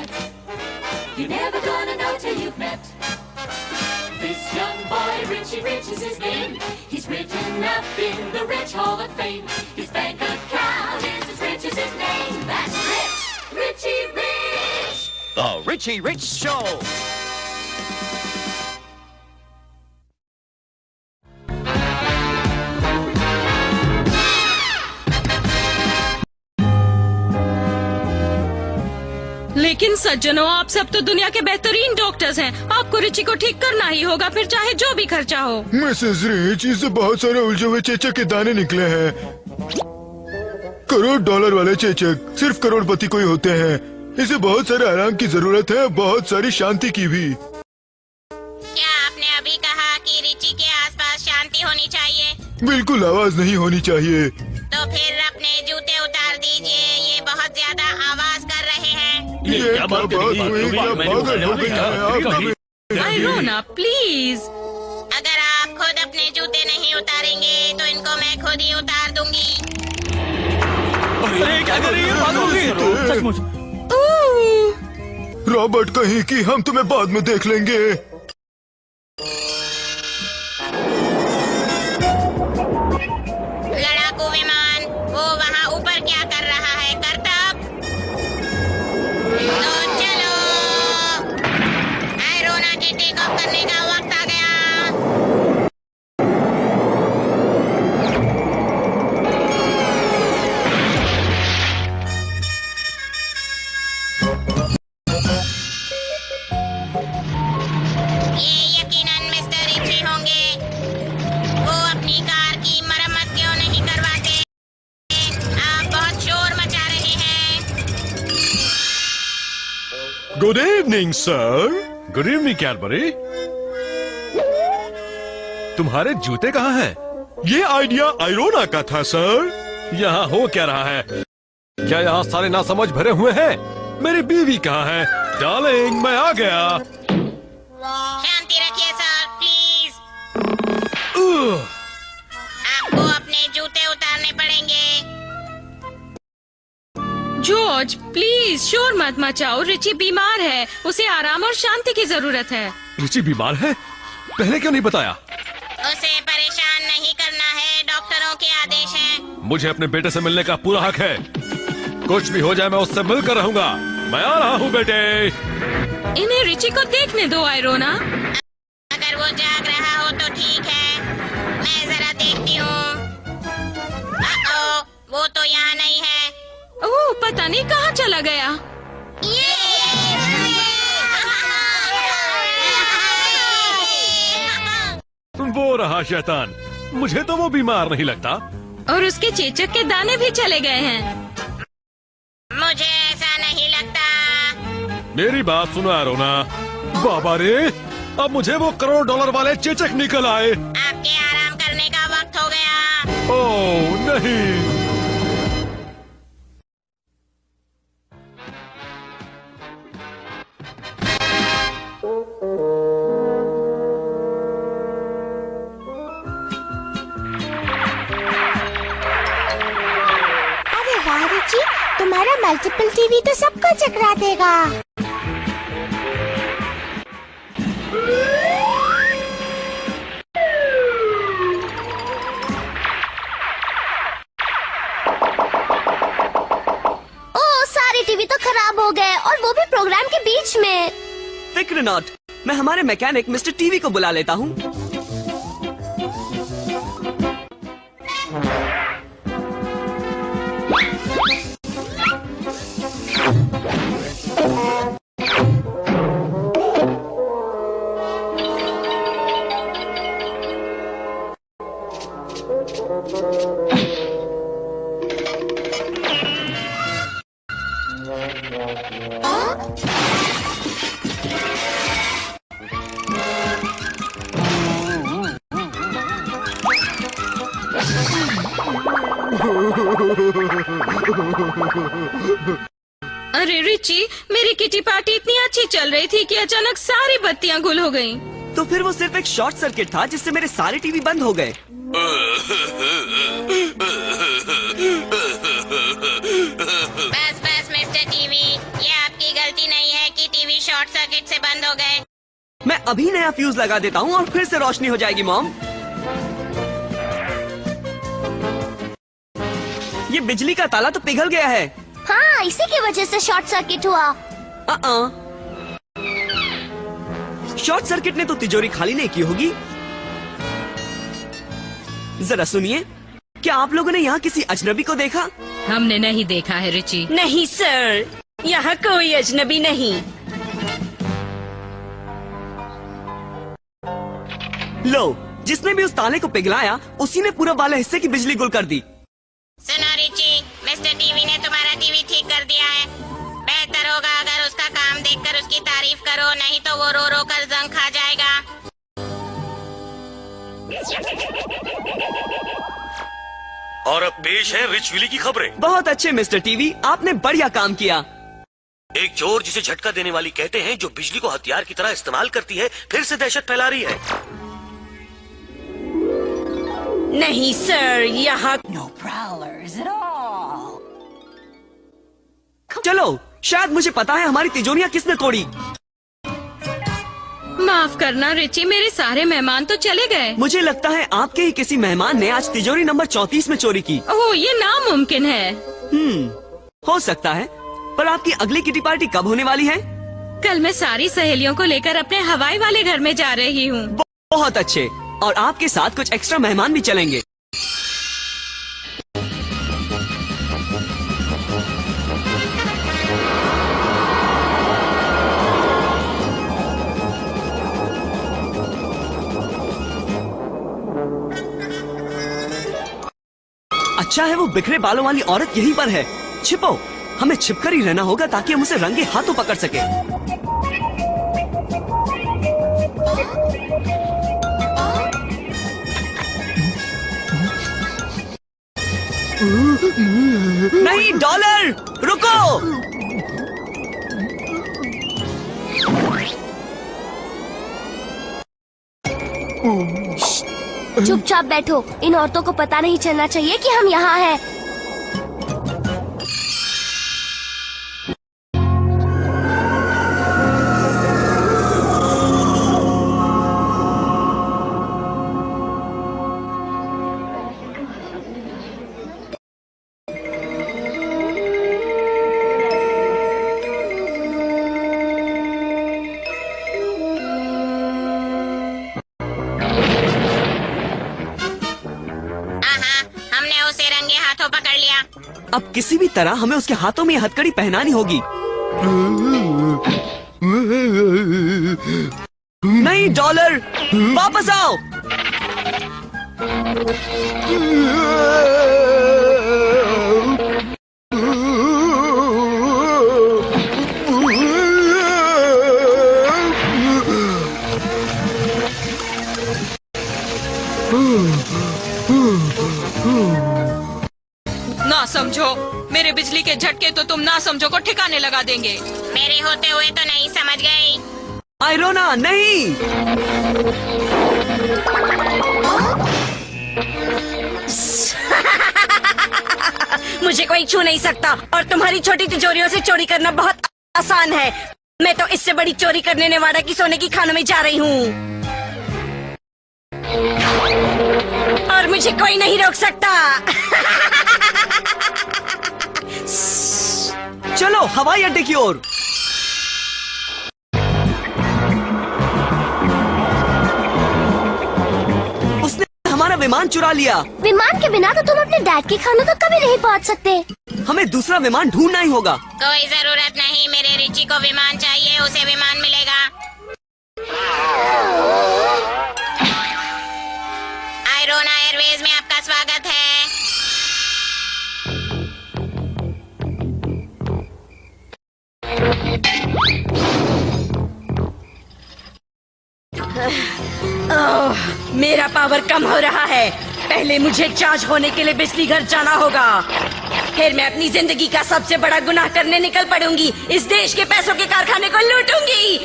yet. You're never gonna know till you've met. This young boy, Richie Rich is his name. He's written up in the Rich Hall of Fame. His bank account is as rich as his name. That's Rich! Richie Rich! The Richie Rich Show! लेकिन सज्जनों, आप सब तो दुनिया के बेहतरीन doctors हैं। आपको रिची को ठीक करना ही होगा, फिर चाहे जो भी खर्चा हो। मिसेस रिच, इससे बहुत सारे उलझे हुए चेचक के दाने निकले हैं। $1 वाले चेचक सिर्फ करोड़पति को ही होते हैं। इसे बहुत सारे आराम की जरूरत है, बहुत सारी शांति की भी। क्या आपने अभी कहा कि रिची के आसपास शांति होनी चाहिए? बिल्कुल आवाज नहीं होनी चाहिए। तो फिर अपने जूते उतार दीजिए, ये बहुत ज्यादा आवाज कर रहे हैं। ये क्या बात हुई? क्या पागल हो गई है? आयरोना, प्लीज। अगर आप खुद अपने जूते नहीं उतारेंगे तो इनको मैं खुद ही उतार दूंगी। अरे क्या कर रही है? पागल हो गई? सचमुच। रॉबर्ट कहीं कि हम तुम्हें बाद में देख लेंगे। लड़ाकू विमान, वो वहाँ ऊपर क्या कर रहा है? करतब। तो चलो, आयरोना के टेक ऑफ करने का वक्त आ गया। ये यकीनन मिस्टर रिची होंगे। वो अपनी कार की मरम्मत क्यों नहीं करवाते? आप बहुत शोर मचा रहे हैं। Good evening sir. Good evening Cadbury. तुम्हारे जूते कहाँ हैं? ये आइडिया आयरोना का था सर। यहाँ हो क्या रहा है? क्या यहाँ सारे नासमझ भरे हुए हैं? मेरी बीवी कहाँ है? डार्लिंग, मैं आ गया। शांति रखिए सर, प्लीज। आपको अपने जूते उतारने पड़ेंगे। जॉर्ज, प्लीज शोर मत मचाओ। रिची बीमार है, उसे आराम और शांति की जरूरत है। रिची बीमार है? पहले क्यों नहीं बताया? उसे परेशान नहीं करना है, डॉक्टरों के आदेश हैं। मुझे अपने बेटे से मिलने का पूरा हक है। कुछ भी हो जाए मैं उससे मिलकर रहूंगा। मैं आ रहा हूँ बेटे। इन्हें रिची को देखने दो आयरोना। अगर वो जाग रहा हो तो ठीक है, मैं जरा देखती हूँ। वो तो यहाँ नहीं है। ओह, पता नहीं कहाँ चला गया। वो रहा शैतान। मुझे तो वो बीमार नहीं लगता। और उसके चेचक के दाने भी चले गए हैं। मुझे ऐसा नहीं लगता। मेरी बात सुनो आयरोना। बाबा रे, अब मुझे वो $1 वाले चेचक निकल आए। आपके आराम करने का वक्त हो गया। ओह नहीं। अरे वाह रिची, तुम्हारा मल्टीपल टीवी तो सबको चकरा देगा। सारे टीवी तो खराब हो गए, और वो भी प्रोग्राम के बीच में। फिक्र नॉट, मैं हमारे मैकेनिक मिस्टर टीवी को बुला लेता हूँ। अरे रिची, मेरी किटी पार्टी इतनी अच्छी चल रही थी कि अचानक सारी बत्तियां गुल हो गईं। तो फिर वो सिर्फ एक शॉर्ट सर्किट था जिससे मेरे सारे टीवी बंद हो गए। बस बस मिस्टर टीवी, ये आपकी गलती नहीं है। शॉर्ट सर्किट से बंद हो गए। मैं अभी नया फ्यूज लगा देता हूँ और फिर से रोशनी हो जाएगी मॉम। ये बिजली का ताला तो पिघल गया है। हाँ, इसी की वजह से शॉर्ट सर्किट हुआ। शॉर्ट सर्किट ने तो तिजोरी खाली नहीं की होगी। जरा सुनिए, क्या आप लोगों ने यहाँ किसी अजनबी को देखा? हमने नहीं देखा है रिची। नहीं सर, यहाँ कोई अजनबी नहीं। लो, जिसने भी उस ताले को पिघलाया उसी ने पूरब वाले हिस्से की बिजली गुल कर दी। सुनो रिची, मिस्टर टीवी ने तुम्हारा टीवी ठीक कर दिया है। बेहतर होगा अगर उसका काम देखकर उसकी तारीफ करो, नहीं तो वो रो रो कर जंग खा जाएगा। और अब पेश है रिच विली की खबरें। बहुत अच्छे मिस्टर टीवी, आपने बढ़िया काम किया। एक चोर जिसे झटका देने वाली कहते हैं, जो बिजली को हथियार की तरह इस्तेमाल करती है, फिर से दहशत फैला रही है। नहीं सर, यहाँ चलो, शायद मुझे पता है हमारी तिजोरियाँ किसने तोड़ी। माफ करना रिची, मेरे सारे मेहमान तो चले गए। मुझे लगता है आपके ही किसी मेहमान ने आज तिजोरी नंबर 34 में चोरी की। ओह, ये नामुमकिन है। हो सकता है, पर आपकी अगली किटी पार्टी कब होने वाली है? कल मैं सारी सहेलियों को लेकर अपने हवाई वाले घर में जा रही हूँ। बहुत अच्छे, और आपके साथ कुछ एक्स्ट्रा मेहमान भी चलेंगे। अच्छा है वो बिखरे बालों वाली औरत यहीं पर है। छिपो, हमें छिपकर ही रहना होगा ताकि हम उसे रंगे हाथों पकड़ सके। नहीं डॉलर, रुको। चुपचाप बैठो, इन औरतों को पता नहीं चलना चाहिए कि हम यहाँ हैं। पकड़ लिया। अब किसी भी तरह हमें उसके हाथों में ये हथकड़ी पहनानी होगी। नहीं डॉलर, वापस आओ। ना समझो, मेरे बिजली के झटके तो तुम ना समझो को ठिकाने लगा देंगे। मेरे होते हुए तो नहीं समझ गई। आयरोना नहीं। मुझे कोई छू नहीं सकता और तुम्हारी छोटी तिजोरियों से चोरी करना बहुत आसान है। मैं तो इससे बड़ी चोरी करने नेवाडा की सोने की खानों में जा रही हूँ और मुझे कोई नहीं रोक सकता। चलो हवाई अड्डे की ओर। उसने हमारा विमान चुरा लिया। विमान के बिना तो तुम अपने डैड के खानों तक कभी नहीं पहुंच सकते। हमें दूसरा विमान ढूंढना ही होगा। कोई जरूरत नहीं, मेरे रिची को विमान चाहिए, उसे विमान मिलेगा। आयरोना एयरवेज में आपका स्वागत है। मेरा पावर कम हो रहा है। पहले मुझे चार्ज होने के लिए बिजली घर जाना होगा, फिर मैं अपनी जिंदगी का सबसे बड़ा गुनाह करने निकल पड़ूंगी। इस देश के पैसों के कारखाने को लूटूंगी।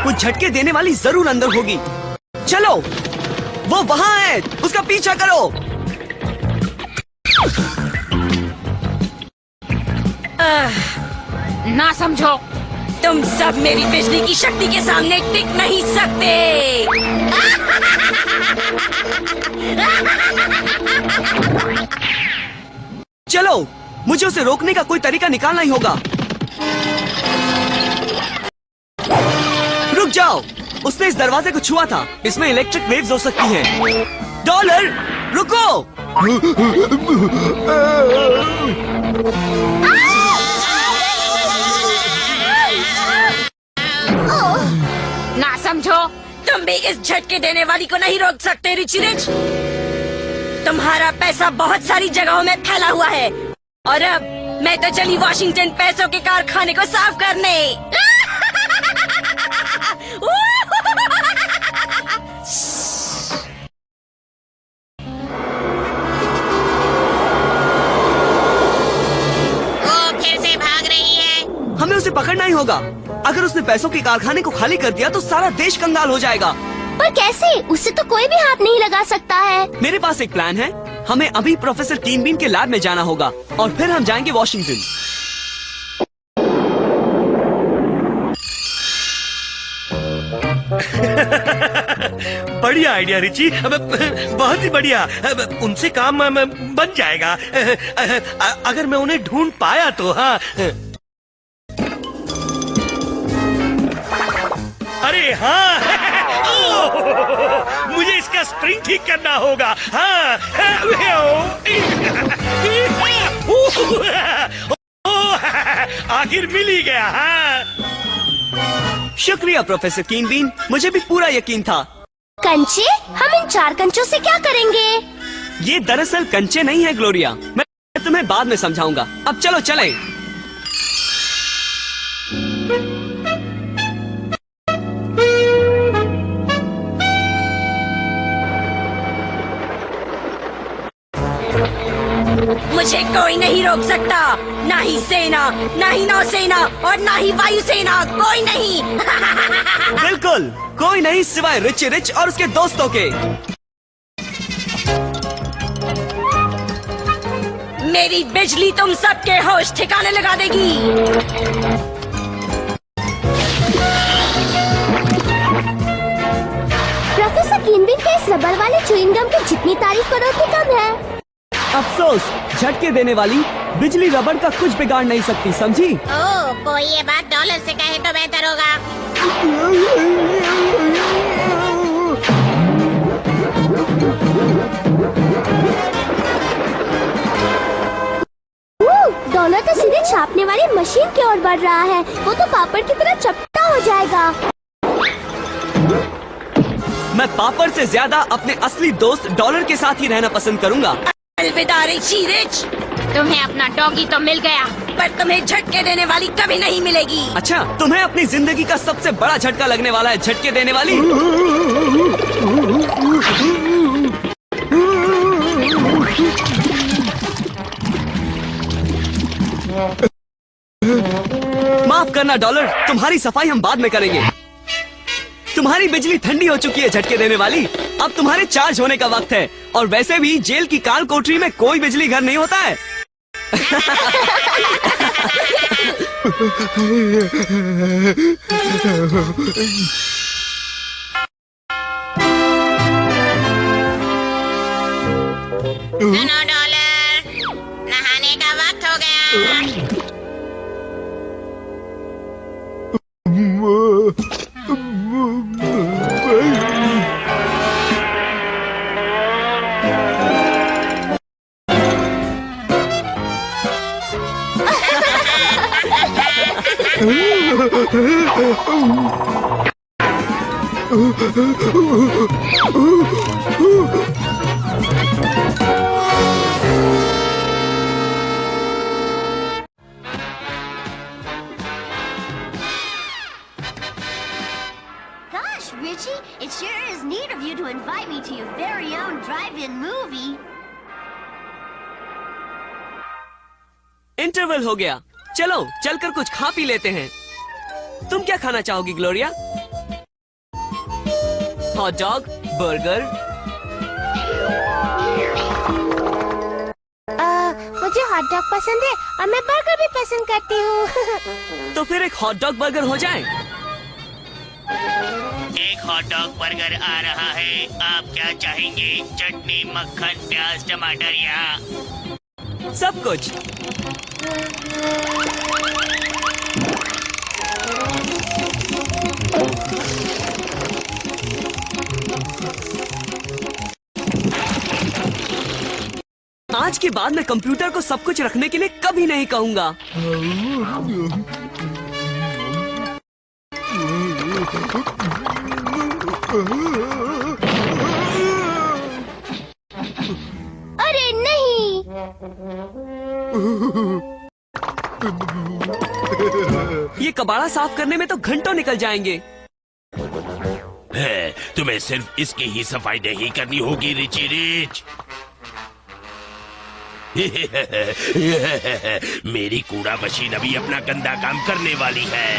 कुछ झटके देने वाली जरूर अंदर होगी। चलो, वो वहाँ है, उसका पीछा करो। ना समझो। तुम सब मेरी बिजली की शक्ति के सामने टिक नहीं सकते। चलो, मुझे उसे रोकने का कोई तरीका निकालना ही होगा। रुक जाओ, उसने इस दरवाजे को छुआ था। इसमें इलेक्ट्रिक वेव्स हो सकती हैं। डॉलर, रुको। ना समझो। तुम भी इस झटके देने वाली को नहीं रोक सकते रिची रिच। तुम्हारा पैसा बहुत सारी जगहों में फैला हुआ है और अब मैं तो चली वॉशिंगटन पैसों के कारखाने को साफ करने। वो फिर से भाग रही है। हमें उसे पकड़ना ही होगा। अगर उसने पैसों के कारखाने को खाली कर दिया तो सारा देश कंगाल हो जाएगा। पर कैसे? उससे तो कोई भी हाथ नहीं लगा सकता है। मेरे पास एक प्लान है। हमें अभी प्रोफेसर कीन बीन के लैब में जाना होगा और फिर हम जाएंगे वॉशिंगटन। बढ़िया आइडिया रिची, बहुत ही बढ़िया। उनसे काम बन जाएगा अगर मैं उन्हें ढूंढ पाया तो। हाँ, अरे हाँ, मुझे इसका स्प्रिंग ठीक करना होगा। हाँ, आखिर मिल ही गया। हाँ, शुक्रिया प्रोफेसर कीन बीन, मुझे भी पूरा यकीन था। कंचे? हम इन 4 कंचों से क्या करेंगे? ये दरअसल कंचे नहीं है ग्लोरिया, मैं तुम्हें बाद में समझाऊंगा। अब चलो चलें। मुझे कोई नहीं रोक सकता, ना ही सेना, ना ही नौसेना और ना ही वायुसेना, कोई नहीं। बिल्कुल कोई नहीं सिवाय रिची रिच और उसके दोस्तों के। मेरी बिजली तुम सबके होश ठिकाने लगा देगी। प्रोफेसर कीनबिन के इस रबर वाले च्युइंगम की जितनी तारीफ करो उतनी कम है। अफसोस, झटके देने वाली बिजली रबड़ का कुछ बिगाड़ नहीं सकती, समझी? ओह, कोई ये बात डॉलर से कहे तो बेहतर होगा। डॉलर तो सीधे छापने वाली मशीन की ओर बढ़ रहा है। वो तो पापड़ की तरह चपटा हो जाएगा। मैं पापड़ से ज्यादा अपने असली दोस्त डॉलर के साथ ही रहना पसंद करूंगा। अलविदा रिची रिच। तुम्हें अपना डॉगी तो मिल गया, पर तुम्हें झटके देने वाली कभी नहीं मिलेगी। अच्छा, तुम्हें अपनी जिंदगी का सबसे बड़ा झटका लगने वाला है झटके देने वाली। माफ करना डॉलर, तुम्हारी सफाई हम बाद में करेंगे। तुम्हारी बिजली ठंडी हो चुकी है झटके देने वाली। अब तुम्हारे चार्ज होने का वक्त है। और वैसे भी जेल की काल कोठरी में कोई बिजली घर नहीं होता है। सुनो डॉलर, नहाने का वक्त हो गया। Gosh, Richie, it sure is neat of you to invite me to your very own drive-in movie. Interval हो गया, चलो चलकर कुछ खा पी लेते हैं। तुम क्या खाना चाहोगी ग्लोरिया? Hot dog, burger? मुझे हॉट डॉग पसंद है और मैं बर्गर भी पसंद करती हूँ। तो फिर एक हॉट डॉग बर्गर हो जाए। एक हॉट डॉग बर्गर आ रहा है। आप क्या चाहेंगे? चटनी, मक्खन, प्याज, टमाटर या सब कुछ। आज के बाद मैं कंप्यूटर को सब कुछ रखने के लिए कभी नहीं कहूँगा। अरे नहीं। ये कबाड़ा साफ करने में तो घंटों निकल जाएंगे। तुम्हें सिर्फ इसकी ही सफाई नहीं करनी होगी रिची रिच। मेरी कूड़ा मशीन अभी अपना गंदा काम करने वाली है।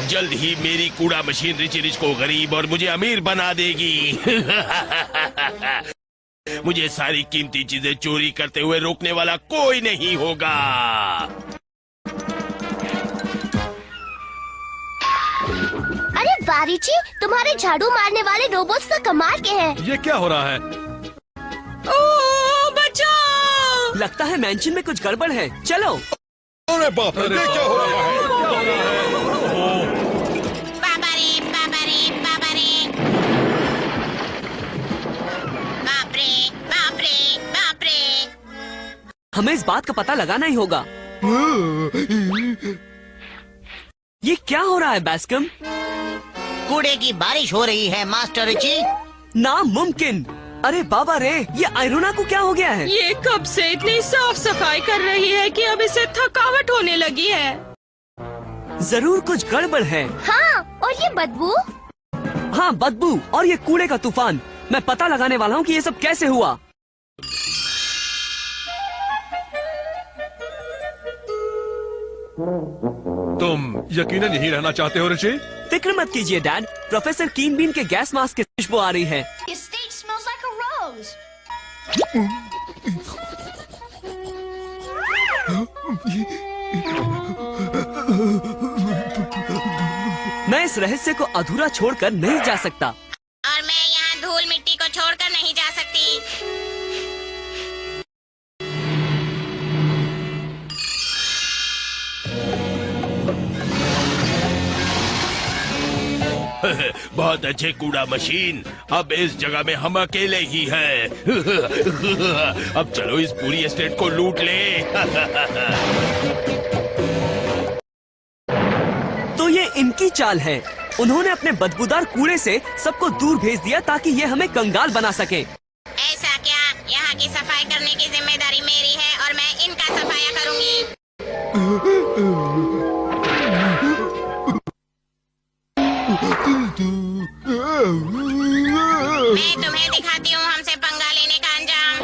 जल्द ही मेरी कूड़ा मशीन रिची रिच को गरीब और मुझे अमीर बना देगी। मुझे सारी कीमती चीजें चोरी करते हुए रोकने वाला कोई नहीं होगा। अरे बारीची, तुम्हारे झाड़ू मारने वाले रोबोट्स तो कमाल के हैं। ये क्या हो रहा है? ओ बचाओ! लगता है मैंशन में कुछ गड़बड़ है। चलो। अरे बाप रे, ये क्या हो रहा है? बाबा रे, बाबा रे, बाबा रे। बाप रे, बाप रे, बाप रे। हमें इस बात का पता लगाना ही होगा। ये क्या हो रहा है बैस्कम? कूड़े की बारिश हो रही है मास्टर रिची। नामुमकिन। अरे बाबा रे, ये आयरोना को क्या हो गया है? ये कब से इतनी साफ सफाई कर रही है कि अब इसे थकावट होने लगी है। जरूर कुछ गड़बड़ है। हाँ, और ये बदबू। हाँ, बदबू और ये कूड़े का तूफान। मैं पता लगाने वाला हूँ कि ये सब कैसे हुआ। तुम यकीनन यहीं रहना चाहते हो रिची? फिक्र मत कीजिए डैड, प्रोफेसर कीन बीन के गैस मास्क की खुशबू आ रही है। Your stage smells like a rose. मैं इस रहस्य को अधूरा छोड़कर नहीं जा सकता। और मैं यहाँ धूल मिट्टी को छोड़कर नहीं जा सकती। बहुत अच्छे कूड़ा मशीन। अब इस जगह में हम अकेले ही हैं। अब चलो इस पूरी एस्टेट को लूट ले। तो ये इनकी चाल है। उन्होंने अपने बदबूदार कूड़े से सबको दूर भेज दिया ताकि ये हमें कंगाल बना सके। ऐसा क्या? यहाँ की सफाई करने की जिम्मेदारी मेरी है और मैं इनका सफाया करूँगी। मैं तुम्हें दिखाती हूँ हमसे पंगा लेने का अंजाम।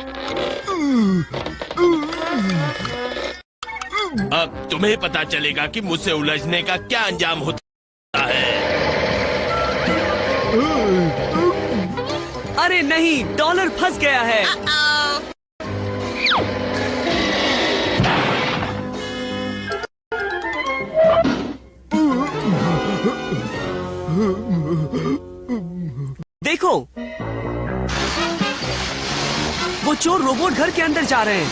अब तुम्हें पता चलेगा कि मुझसे उलझने का क्या अंजाम होता है। अरे नहीं, डॉलर फंस गया है। देखो, वो चोर रोबोट घर के अंदर जा रहे हैं।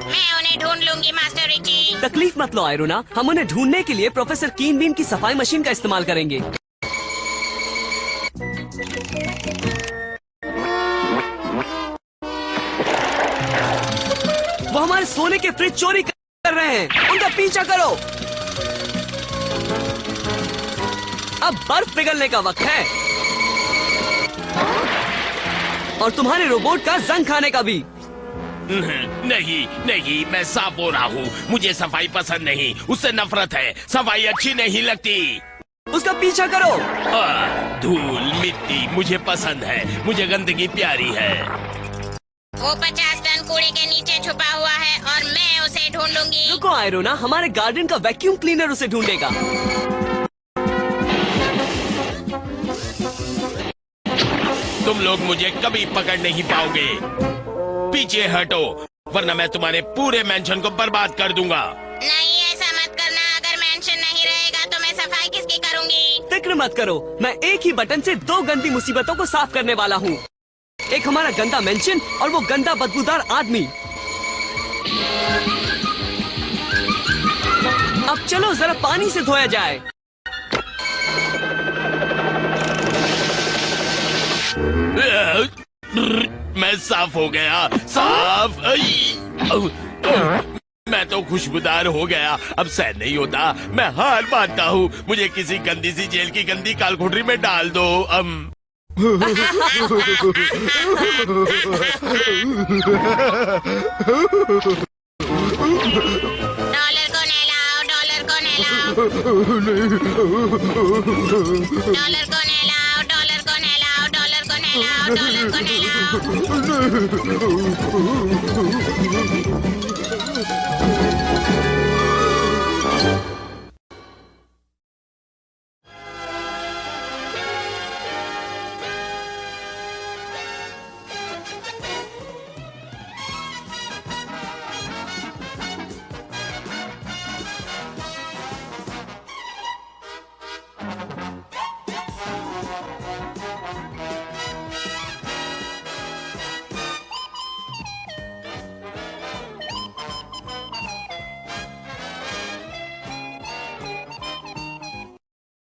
मैं उन्हें ढूंढ लूंगी मास्टर रिची। तकलीफ मत लो आयरोना, हम उन्हें ढूंढने के लिए प्रोफेसर कीन बीन की सफाई मशीन का इस्तेमाल करेंगे। वो हमारे सोने के फ्रिज चोरी कर रहे हैं। उनका पीछा करो। अब बर्फ पिघलने का वक्त है और तुम्हारे रोबोट का जंग खाने का भी। नहीं नहीं, मैं साफ हो रहा हूँ। मुझे सफाई पसंद नहीं, उससे नफरत है। सफाई अच्छी नहीं लगती। उसका पीछा करो। धूल मिट्टी मुझे पसंद है। मुझे गंदगी प्यारी है। वो 50 टन कूड़े के नीचे छुपा हुआ है और मैं उसे ढूंढ लूंगी। रुको आयरोना, हमारे गार्डन का वैक्यूम क्लीनर उसे ढूंढेगा। तुम लोग मुझे कभी पकड़ नहीं पाओगे। पीछे हटो वरना मैं तुम्हारे पूरे मेंशन को बर्बाद कर दूंगा। नहीं, ऐसा मत करना। अगर मेंशन नहीं रहेगा तो मैं सफाई किसकी करूंगी? फिक्र मत करो, मैं एक ही बटन से 2 गंदी मुसीबतों को साफ करने वाला हूँ। एक हमारा गंदा मेंशन और वो गंदा बदबूदार आदमी। अब चलो जरा पानी से धोया जाए। मैं साफ हो गया, साफ। मैं तो खुशबूदार हो गया, अब सहन नहीं होता। मैं हार मानता हूँ, मुझे किसी गंदी सी जेल की गंदी कालकोठरी में डाल दो। डॉलर को नहलाओ, डॉलर को नहलाओ, डॉलर को नहलाओ, डॉलर को नहलाओ, डॉलर को नहलाओ, डॉलर को नहलाओ।